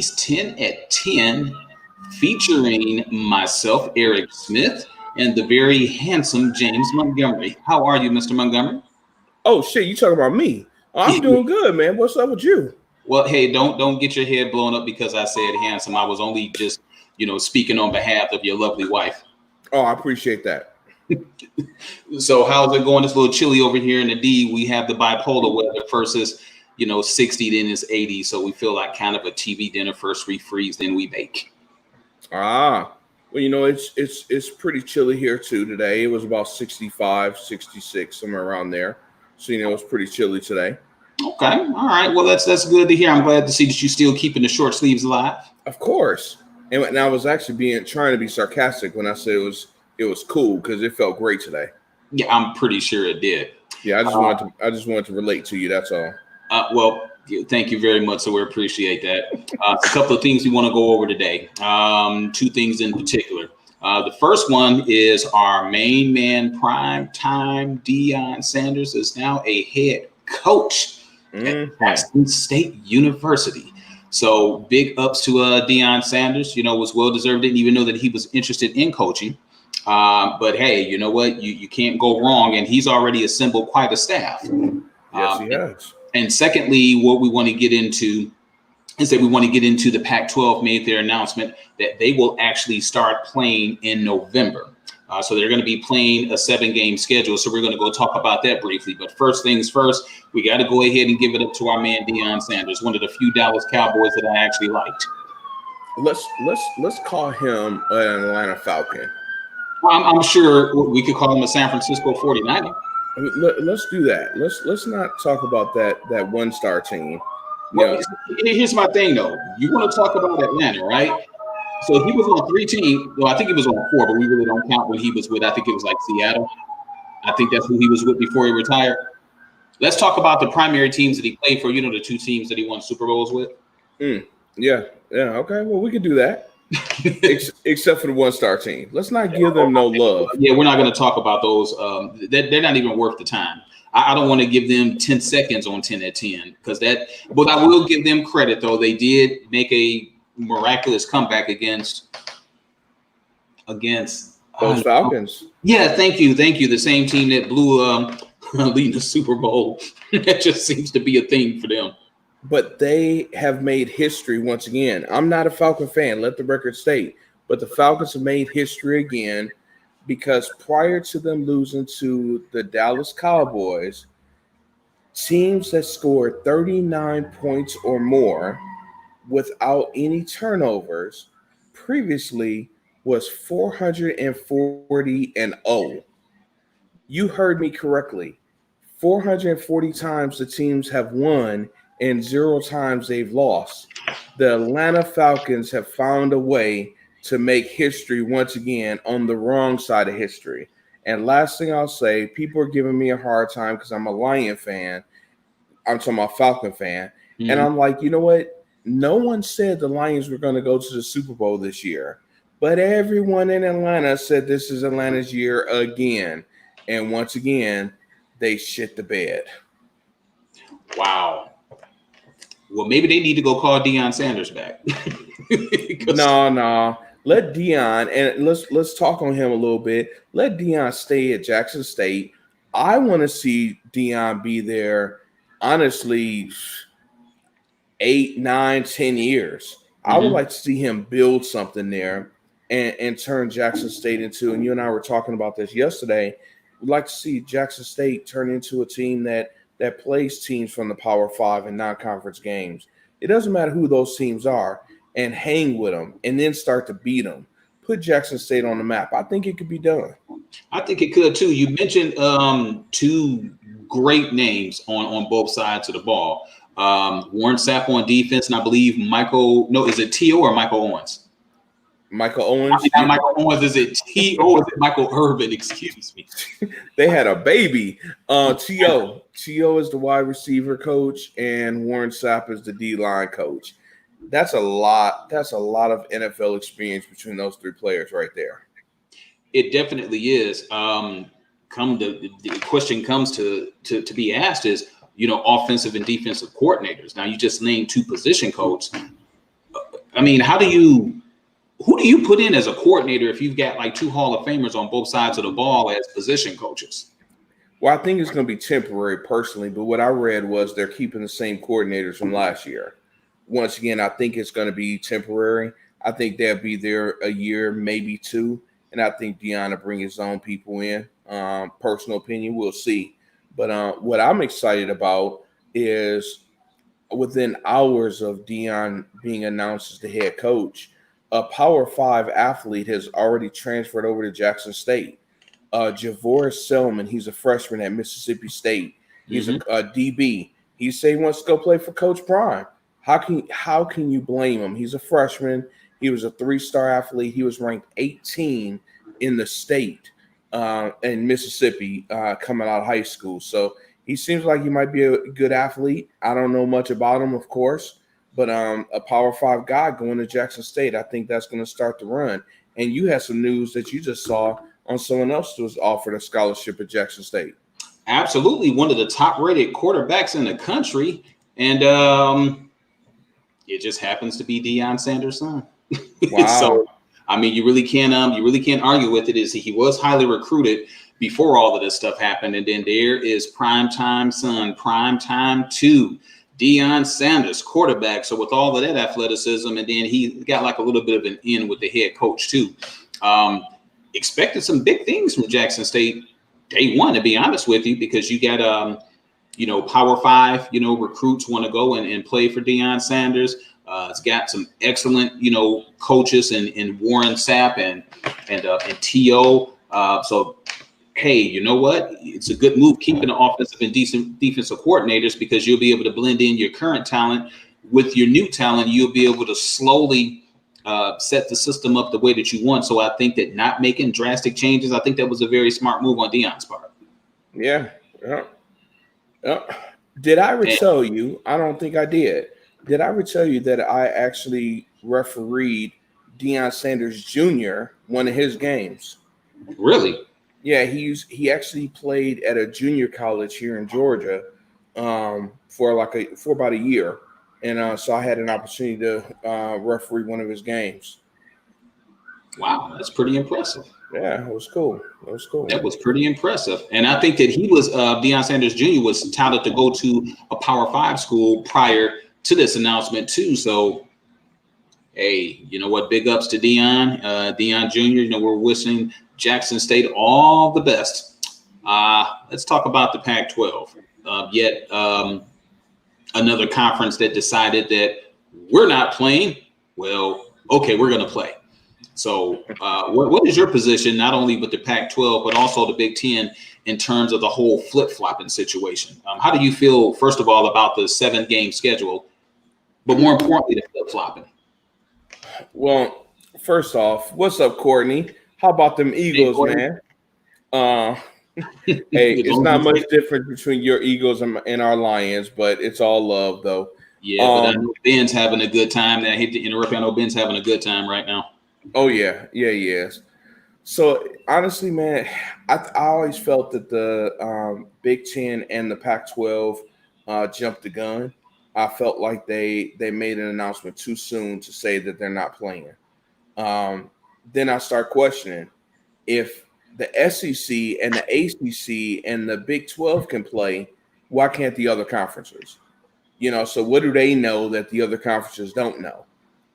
It's 10 at 10, featuring myself, Eric Smith, and the very handsome James Montgomery. How are you, Mr. Montgomery? Oh shit, you talking about me? Oh, I'm doing good, man. What's up with you? Well, hey, don't get your head blown up because I said handsome. I was only just, speaking on behalf of your lovely wife. Oh, I appreciate that. So how's it going? It's a little chilly over here in the D. We have the bipolar weather. First is, 60, then it's 80. So we feel like kind of a TV dinner. First we freeze, then we bake. Well, it's pretty chilly here too today. It was about 65, 66, somewhere around there. So it's pretty chilly today. Okay. All right. Well, that's good to hear. I'm glad to see that you're still keeping the short sleeves alive. Of course. And I was actually trying to be sarcastic when I said it was cool because it felt great today. Yeah, I'm pretty sure it did. Yeah, I just wanted to relate to you. That's all. Well, thank you very much. So we appreciate that. A couple of things we want to go over today. Two things in particular. The first one is our main man, prime time Deion Sanders is now a head coach at Jackson State University. So big ups to Deion Sanders. Was well deserved. Didn't even know that he was interested in coaching. But hey, you know what? You can't go wrong, and he's already assembled quite a staff. Yes, he has. And secondly, what we want to get into is that we want to get into the Pac-12 made their announcement that they will actually start playing in November. So they're going to be playing a 7-game schedule. So we're going to go talk about that briefly. But first things first, we got to go ahead and give it up to our man Deion Sanders, one of the few Dallas Cowboys that I actually liked. Let's call him an Atlanta Falcon. I'm sure we could call him a San Francisco 49er. Let's do that. Let's not talk about that 1-star team. Well, here's my thing though. You want to talk about Atlanta, right? So he was on 3 teams. Well, I think he was on 4, but we really don't count when he was with. I think it was like Seattle. I think that's who he was with before he retired. Let's talk about the primary teams that he played for. The 2 teams that he won Super Bowls with. Yeah. Okay. Well, we could do that. Except for the 1-star team. Let's not give them no love. Yeah, we're not going to talk about those. They're not even worth the time. I don't want to give them 10 seconds on 10 at 10 because that. But I will give them credit though. They did make a miraculous comeback against those Falcons. Yeah, thank you. The same team that blew leading the Super Bowl. That just seems to be a thing for them. But they have made history once again. I'm not a Falcon fan, let the record state. But the Falcons have made history again because prior to them losing to the Dallas Cowboys, teams that scored 39 points or more without any turnovers previously was 440-0. You heard me correctly. 440 times the teams have won and 0 times they've lost. The Atlanta Falcons have found a way to make history once again on the wrong side of history. And last thing I'll say, people are giving me a hard time because I'm a Lion fan. I'm talking about Falcon fan. Mm-hmm. And I'm like, you know what? No one said the Lions were going to go to the Super Bowl this year. But everyone in Atlanta said this is Atlanta's year again. And once again, they shit the bed. Wow. Well, maybe they need to go call Deion Sanders back. No. Let Deion, and let's talk on him a little bit. Let Deion stay at Jackson State. I want to see Deion be there, honestly, 8, 9, 10 years. Mm-hmm. I would like to see him build something there and turn Jackson State into, and you and I were talking about this yesterday, we'd like to see Jackson State turn into a team that plays teams from the Power 5 in non-conference games. It doesn't matter who those teams are, and hang with them and then start to beat them. Put Jackson State on the map. I think it could be done. I think it could too. You mentioned 2 great names on both sides of the ball. Warren Sapp on defense, and I believe is it T.O. or Michael Owens? Michael Owens. Not Michael Owens. Is it T.O. Is it Michael Irvin? Excuse me. They had a baby. T.O. T.O. is the wide receiver coach, and Warren Sapp is the D-line coach. That's a lot of NFL experience between those 3 players right there. It definitely is. The question comes to be asked is, offensive and defensive coordinators. Now you just named 2 position coaches. I mean, who do you put in as a coordinator if you've got like two Hall of Famers on both sides of the ball as position coaches? Well, I think it's going to be temporary personally, but what I read was they're keeping the same coordinators from last year. Once again, I think it's going to be temporary. I think they'll be there a year, maybe two, and I think Deion will bring his own people in. Personal opinion, we'll see. But what I'm excited about is within hours of Deion being announced as the head coach, a Power Five athlete has already transferred over to Jackson State. Javoris Selman, he's a freshman at Mississippi State. He's a DB. He said he wants to go play for Coach Prime. How can you blame him? He's a freshman. He was a 3-star athlete. He was ranked 18 in the state in Mississippi coming out of high school. So he seems like he might be a good athlete. I don't know much about him, of course, but a Power 5 guy going to Jackson State, I think that's going to start the run. And you had some news that you just saw on someone else who was offered a scholarship at Jackson State. Absolutely, one of the top-rated quarterbacks in the country, and it just happens to be Deion Sanders' son. Wow. So, I mean, you really can't argue with it. He was highly recruited before all of this stuff happened, and then there is primetime son, primetime 2, Deion Sanders, quarterback. So with all of that athleticism, and then he got like a little bit of an in with the head coach too. Expected some big things from Jackson State day one, to be honest with you, because you got Power 5, recruits want to go and play for Deion Sanders. It's got some excellent, coaches in Warren Sapp and T.O. So, hey, you know what? It's a good move keeping the offensive and decent defensive coordinators, because you'll be able to blend in your current talent with your new talent. You'll be able to slowly set the system up the way that you want. So I think that not making drastic changes, I think that was a very smart move on Deion's part. Yeah. Did I ever tell you? I don't think I did. Did I ever tell you that I actually refereed Deion Sanders Jr. one of his games? Really? Yeah, he actually played at a junior college here in Georgia for about a year, and so I had an opportunity to referee one of his games. Wow, that's pretty impressive. Yeah, it was cool. That was pretty impressive, and I think that he was Deion Sanders Jr. was touted to go to a Power 5 school prior to this announcement too. So, hey, you know what? Big ups to Deion Jr. We're wishing Jackson State all the best. Let's talk about the Pac-12. Yet another conference that decided that we're not playing. Well, okay, we're going to play. So what is your position, not only with the Pac-12, but also the Big Ten, in terms of the whole flip-flopping situation? How do you feel, first of all, about the 7-game schedule, but more importantly, the flip-flopping? Well, first off, what's up, Courtney? How about them Eagles, man? Hey, it's not much different between your Eagles and our Lions, but it's all love, though. Yeah, but I know Ben's having a good time. I hate to interrupt you. I know Ben's having a good time right now. Oh, yeah, he is. So, honestly, man, I always felt that the Big Ten and the Pac-12 jumped the gun. I felt like they made an announcement too soon to say that they're not playing. Then I start questioning, if the SEC and the ACC and the Big 12 can play, why can't the other conferences? So what do they know that the other conferences don't know?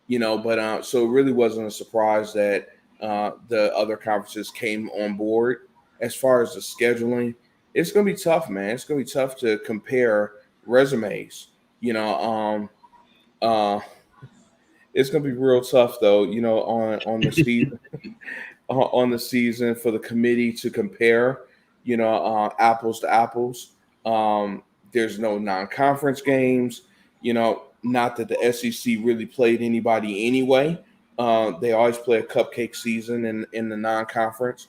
But so it really wasn't a surprise that the other conferences came on board. As far as the scheduling, it's going to be tough, man. It's going to be tough to compare resumes. It's going to be real tough, though, on the season, on the season for the committee to compare, apples to apples. There's no non-conference games, not that the SEC really played anybody anyway. They always play a cupcake season in the non-conference,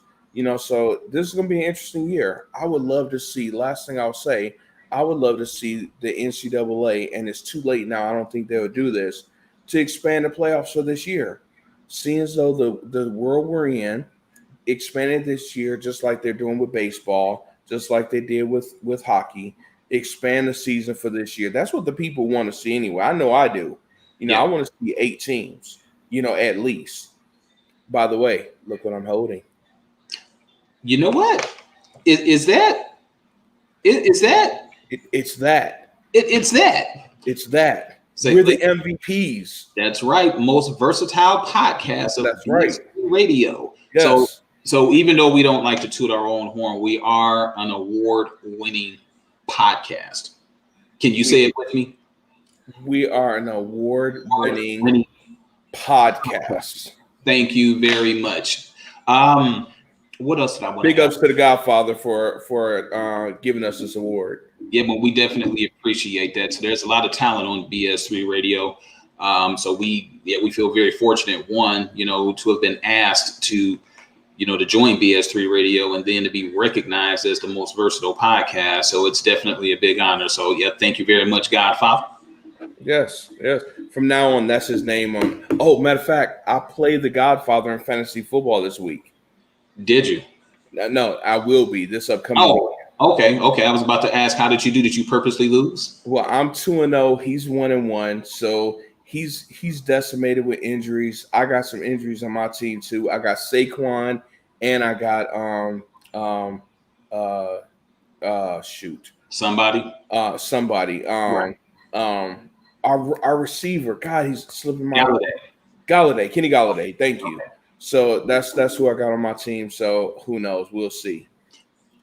so this is going to be an interesting year. I would love to see, last thing I'll say, I would love to see the NCAA, and it's too late now, I don't think they would do this, to expand the playoffs for this year. Seeing as though the world we're in expanded this year, just like they're doing with baseball, just like they did with hockey, expand the season for this year. That's what the people want to see anyway. I know I do. I want to see 8 teams, at least. By the way, look what I'm holding. You know what? Is that? It's that. It's that. It's that. It's that. Say, we're the MVPs. That's right. Most versatile podcast of That's right. Radio. Yes. So even though we don't like to toot our own horn, we are an award-winning podcast. Can you say it with me? We are an award-winning podcast. Thank you very much. What else did I want? Big ups to the Godfather for giving us this award. Yeah, but we definitely appreciate that. So there's a lot of talent on BS3 Radio. So we feel very fortunate, one, to have been asked to join BS3 Radio and then to be recognized as the most versatile podcast. So it's definitely a big honor. So yeah, thank you very much, Godfather. Yes. From now on, that's his name on. Oh, matter of fact, I played the Godfather in fantasy football this week. Did you? No, I will be this upcoming week. Okay. I was about to ask, how did you do? Did you purposely lose? Well, I'm 2-0. He's 1-1. So he's decimated with injuries. I got some injuries on my team too. I got Saquon and I got somebody. Right. Our receiver, God, he's slipping my Galladay. Kenny Galladay. Thank you. Okay. So that's who I got on my team. So who knows? We'll see.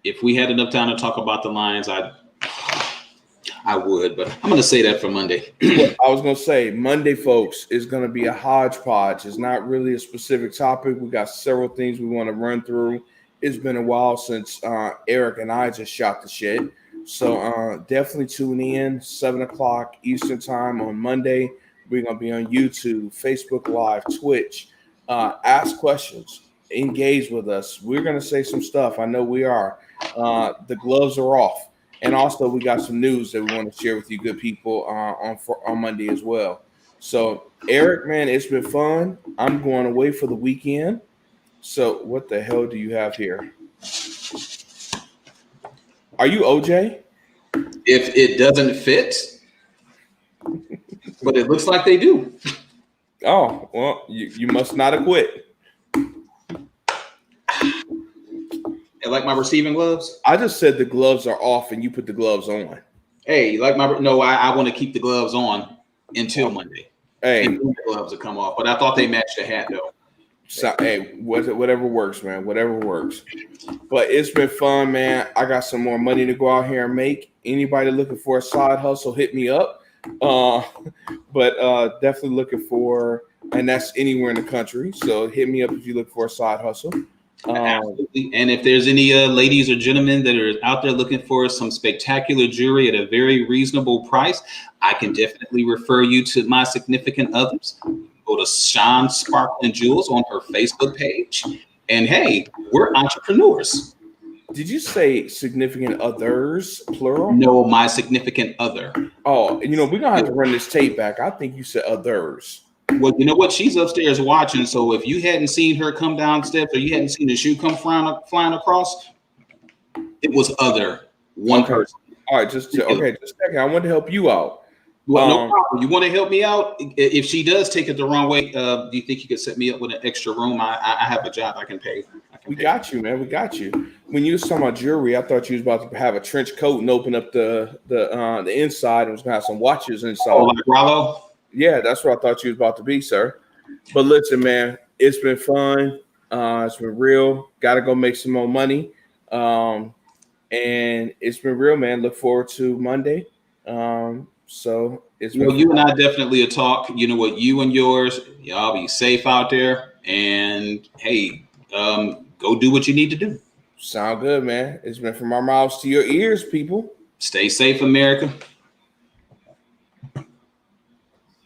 If we had enough time to talk about the Lions, I would, but I'm going to say that for Monday. I was going to say Monday, folks, is going to be a hodgepodge. It's not really a specific topic. We got several things we want to run through. It's been a while since Eric and I just shot the shit. So definitely tune in 7:00 Eastern time on Monday. We're going to be on YouTube, Facebook Live, Twitch. Ask questions, engage with us. We're going to say some stuff. I know we are. The gloves are off. And also we got some news that we want to share with you good people on Monday as well. So Eric, man, it's been fun. I'm going away for the weekend. So what the hell do you have here? Are you OJ? If it doesn't fit, but it looks like they do. Oh, well, you must not have quit. You like my receiving gloves? I just said the gloves are off and you put the gloves on. Hey, you like my – no, I want to keep the gloves on until Monday. Hey. And the gloves will come off. But I thought they matched the hat, though. So, hey, whatever works, man. Whatever works. But it's been fun, man. I got some more money to go out here and make. Anybody looking for a side hustle, hit me up. But definitely looking for, and that's anywhere in the country. So hit me up if you look for a side hustle. Absolutely. And if there's any ladies or gentlemen that are out there looking for some spectacular jewelry at a very reasonable price, I can definitely refer you to my significant others. Go to Sean Sparkling Jewels on her Facebook page. And hey, we're entrepreneurs. Did you say significant others, plural? No, my significant other. Oh, we're going to have to run this tape back. I think you said others. Well, you know what? She's upstairs watching. So if you hadn't seen her come down steps or you hadn't seen the shoe come flying across, it was one person. All right, just a second. I want to help you out. Well, no problem. You want to help me out? If she does take it the wrong way, do you think you could set me up with an extra room? I have a job I can pay. Got you, man. We got you. When you was talking about jewelry, I thought you was about to have a trench coat and open up the inside and was going to have some watches inside. Oh, like Rollo? Yeah, that's what I thought you was about to be, sir. But listen, man, it's been fun. It's been real. Got to go make some more money. And it's been real, man. Look forward to Monday. So it's you and I definitely a talk. You know what? You and yours, y'all be safe out there. And hey, go do what you need to do. Sound good, man. It's been from our mouths to your ears, people. Stay safe, America.